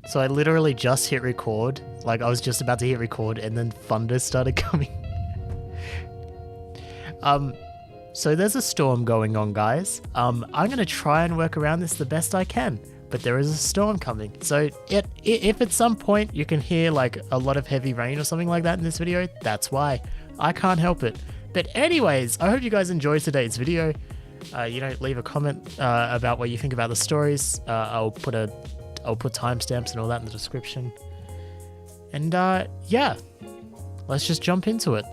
So I literally just hit record, like I was just about to hit record and then thunder started coming. So there's a storm going on, guys. I'm going to try and work around this the best I can, but there is a storm coming. So if at some point you can hear like a lot of heavy rain or something like that in this video, that's why. I can't help it. But anyways, I hope you guys enjoyed today's video. Leave a comment about what you think about the stories. I'll put timestamps and all that in the description. And yeah, let's just jump into it.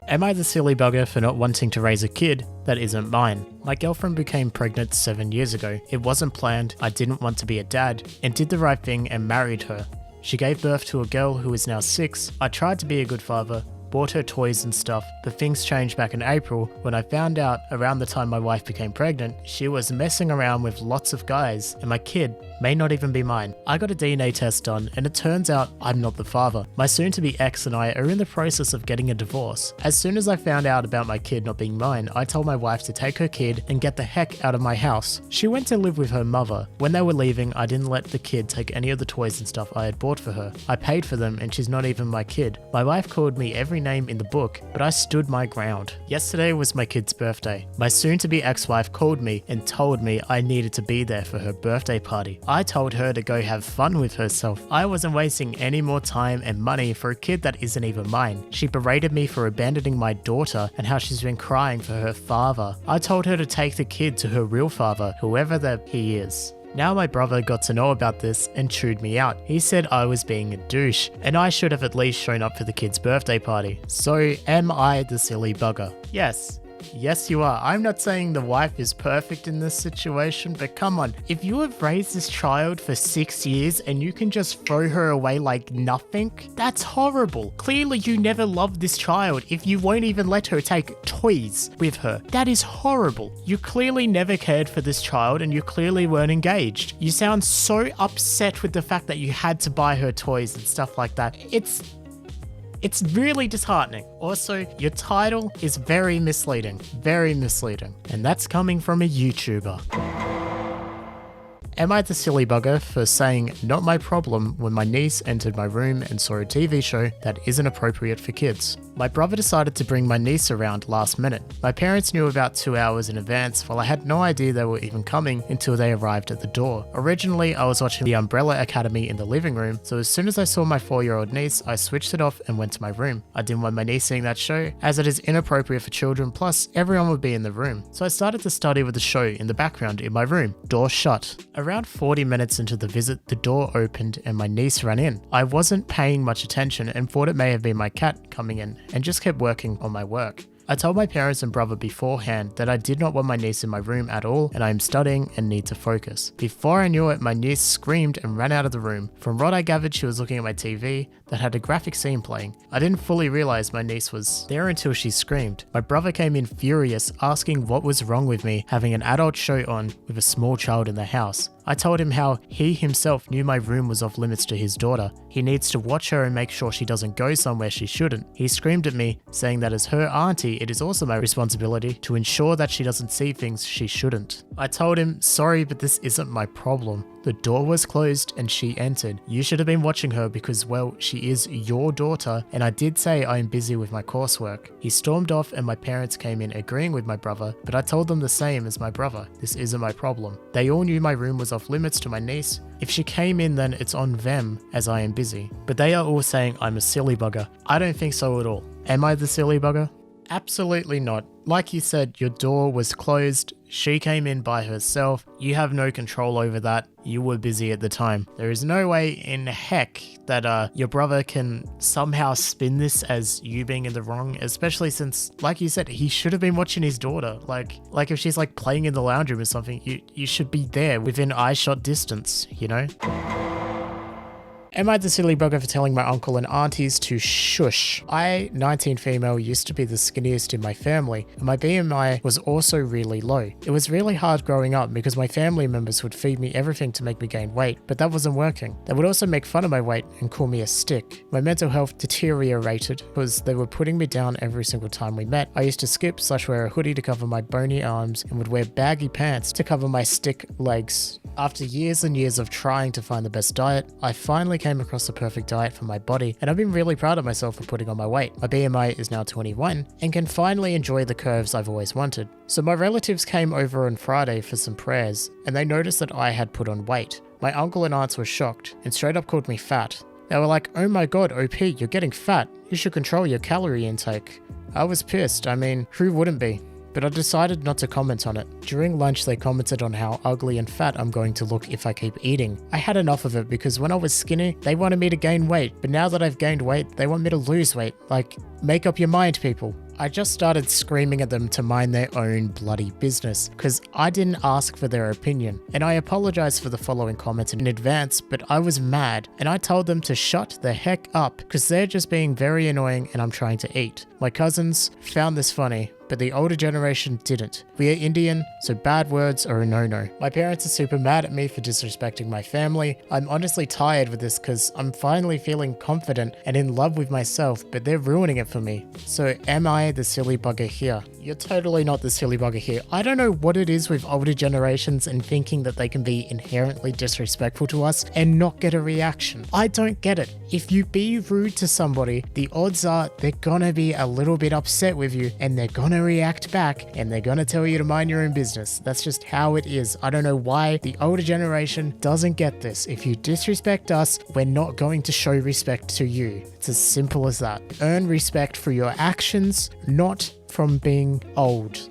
Am I the silly bugger for not wanting to raise a kid that isn't mine? My girlfriend became pregnant 7 years ago. It wasn't planned, I didn't want to be a dad, and did the right thing and married her. She gave birth to a girl who is now 6. I tried to be a good father, bought her toys and stuff, but things changed back in April when I found out around the time my wife became pregnant, she was messing around with lots of guys and my kid may not even be mine. I got a DNA test done and it turns out I'm not the father. My soon-to-be ex and I are in the process of getting a divorce. As soon as I found out about my kid not being mine, I told my wife to take her kid and get the heck out of my house. She went to live with her mother. When they were leaving, I didn't let the kid take any of the toys and stuff I had bought for her. I paid for them and she's not even my kid. My wife called me every name in the book, but I stood my ground. Yesterday was my kid's birthday. My soon-to-be ex-wife called me and told me I needed to be there for her birthday party. I told her to go have fun with herself. I wasn't wasting any more time and money for a kid that isn't even mine. She berated me for abandoning my daughter and how she's been crying for her father. I told her to take the kid to her real father, whoever that he is. Now my brother got to know about this and chewed me out. He said I was being a douche and I should have at least shown up for the kid's birthday party. So am I the silly bugger? Yes, you are. I'm not saying the wife is perfect in this situation, but come on. If you have raised this child for 6 years and you can just throw her away like nothing, that's horrible. Clearly you never loved this child if you won't even let her take toys with her. That is horrible. You clearly never cared for this child and you clearly weren't engaged. You sound so upset with the fact that you had to buy her toys and stuff like that. It's really disheartening. Also, your title is very misleading. And that's coming from a YouTuber. Am I the silly bugger for saying not my problem when my niece entered my room and saw a TV show that isn't appropriate for kids? My brother decided to bring my niece around last minute. My parents knew about 2 hours in advance while I had no idea they were even coming until they arrived at the door. Originally, I was watching The Umbrella Academy in the living room, so as soon as I saw my 4-year-old niece, I switched it off and went to my room. I didn't want my niece seeing that show as it is inappropriate for children, plus everyone would be in the room. So I started to study with the show in the background in my room, door shut. Around 40 minutes into the visit, the door opened and my niece ran in. I wasn't paying much attention and thought it may have been my cat coming in and just kept working on my work. I told my parents and brother beforehand that I did not want my niece in my room at all and I am studying and need to focus. Before I knew it, my niece screamed and ran out of the room. From what I gathered, she was looking at my TV that had a graphic scene playing. I didn't fully realize my niece was there until she screamed. My brother came in furious, asking what was wrong with me having an adult show on with a small child in the house. I told him how he himself knew my room was off limits to his daughter. He needs to watch her and make sure she doesn't go somewhere she shouldn't. He screamed at me, saying that as her auntie, it is also my responsibility to ensure that she doesn't see things she shouldn't. I told him, sorry, but this isn't my problem. The door was closed and she entered. You should have been watching her because, well, she is your daughter, and I did say I am busy with my coursework. He stormed off and my parents came in agreeing with my brother, but I told them the same as my brother. This isn't my problem. They all knew my room was off limits to my niece. If she came in, then it's on them as I am busy. But they are all saying I'm a silly bugger. I don't think so at all. Am I the silly bugger? Absolutely not. Like you said, your door was closed. She came in by herself. You have no control over that. You were busy at the time. There is no way in heck that your brother can somehow spin this as you being in the wrong, especially since, like you said, he should have been watching his daughter. Like if she's like playing in the lounge room or something, you should be there within eye-shot distance, you know? Am I the silly bugger for telling my uncle and aunties to shush? I, 19 female, used to be the skinniest in my family, and my BMI was also really low. It was really hard growing up because my family members would feed me everything to make me gain weight, but that wasn't working. They would also make fun of my weight and call me a stick. My mental health deteriorated because they were putting me down every single time we met. I used to skip/wear a hoodie to cover my bony arms and would wear baggy pants to cover my stick legs. After years and years of trying to find the best diet, I finally came across the perfect diet for my body, and I've been really proud of myself for putting on my weight. My BMI is now 21 and can finally enjoy the curves I've always wanted. So my relatives came over on Friday for some prayers, and they noticed that I had put on weight. My uncle and aunts were shocked and straight up called me fat. They were like, "Oh my god, OP, you're getting fat. You should control your calorie intake." I was pissed. I mean, who wouldn't be? But I decided not to comment on it. During lunch, they commented on how ugly and fat I'm going to look if I keep eating. I had enough of it because when I was skinny, they wanted me to gain weight, but now that I've gained weight, they want me to lose weight. Like, make up your mind, people. I just started screaming at them to mind their own bloody business, because I didn't ask for their opinion. And I apologize for the following comments in advance, but I was mad, and I told them to shut the heck up, because they're just being very annoying and I'm trying to eat. My cousins found this funny, but the older generation didn't. We are Indian, so bad words are a no-no. My parents are super mad at me for disrespecting my family. I'm honestly tired with this because I'm finally feeling confident and in love with myself, but they're ruining it for me. So am I the silly bugger here? You're totally not the silly bugger here. I don't know what it is with older generations and thinking that they can be inherently disrespectful to us and not get a reaction. I don't get it. If you be rude to somebody, the odds are they're gonna be a little bit upset with you and they're gonna react back and they're gonna tell you to mind your own business. That's just how it is. I don't know why the older generation doesn't get this. If you disrespect us, we're not going to show respect to you. It's as simple as that. Earn respect for your actions, not from being old.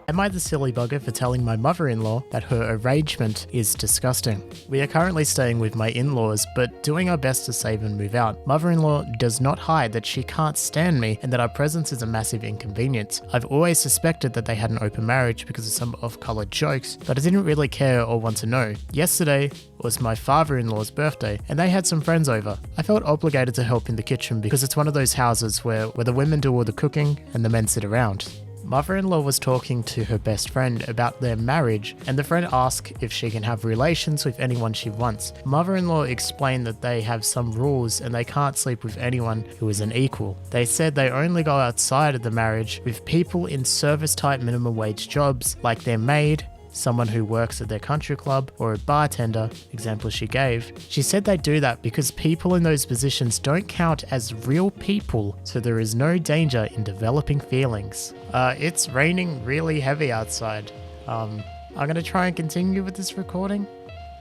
Am I the silly bugger for telling my mother-in-law that her arrangement is disgusting? We are currently staying with my in-laws, but doing our best to save and move out. Mother-in-law does not hide that she can't stand me and that our presence is a massive inconvenience. I've always suspected that they had an open marriage because of some off-color jokes, but I didn't really care or want to know. Yesterday was my father-in-law's birthday, and they had some friends over. I felt obligated to help in the kitchen because it's one of those houses where the women do all the cooking and the men sit around. Mother-in-law was talking to her best friend about their marriage, and the friend asked if she can have relations with anyone she wants. Mother-in-law explained that they have some rules and they can't sleep with anyone who is an equal. They said they only go outside of the marriage with people in service-type minimum wage jobs like their maid, someone who works at their country club, or a bartender, example she gave. She said they do that because people in those positions don't count as real people, so there is no danger in developing feelings. It's raining really heavy outside. I'm gonna try and continue with this recording.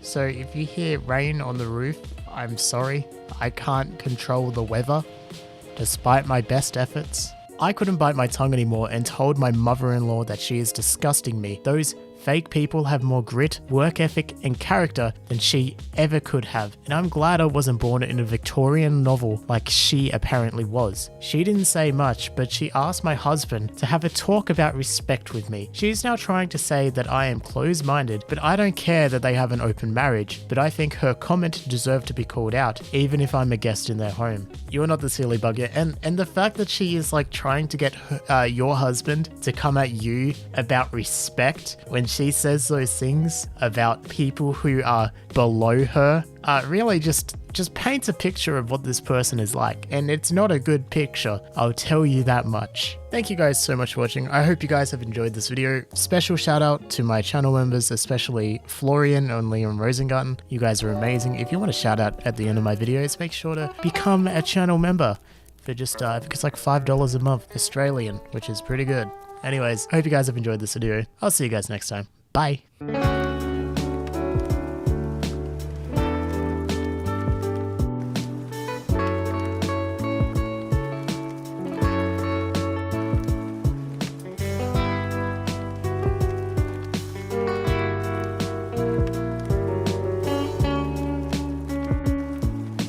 So if you hear rain on the roof, I'm sorry. I can't control the weather, despite my best efforts. I couldn't bite my tongue anymore and told my mother-in-law that she is disgusting me. Those fake people have more grit, work ethic, and character than she ever could have. And I'm glad I wasn't born in a Victorian novel like she apparently was. She didn't say much, but she asked my husband to have a talk about respect with me. She's now trying to say that I am closed-minded, but I don't care that they have an open marriage. But I think her comment deserved to be called out, even if I'm a guest in their home. You're not the silly bugger. And the fact that she is like trying to get your husband to come at you about respect when she says those things about people who are below her, really just paints a picture of what this person is like. And it's not a good picture, I'll tell you that much. Thank you guys so much for watching. I hope you guys have enjoyed this video. Special shout out to my channel members, especially Florian and Liam Rosengarten. You guys are amazing. If you want a shout out at the end of my videos, make sure to become a channel member for just, I think it's like $5 a month Australian, which is pretty good. Anyways, I hope you guys have enjoyed this video. I'll see you guys next time. Bye.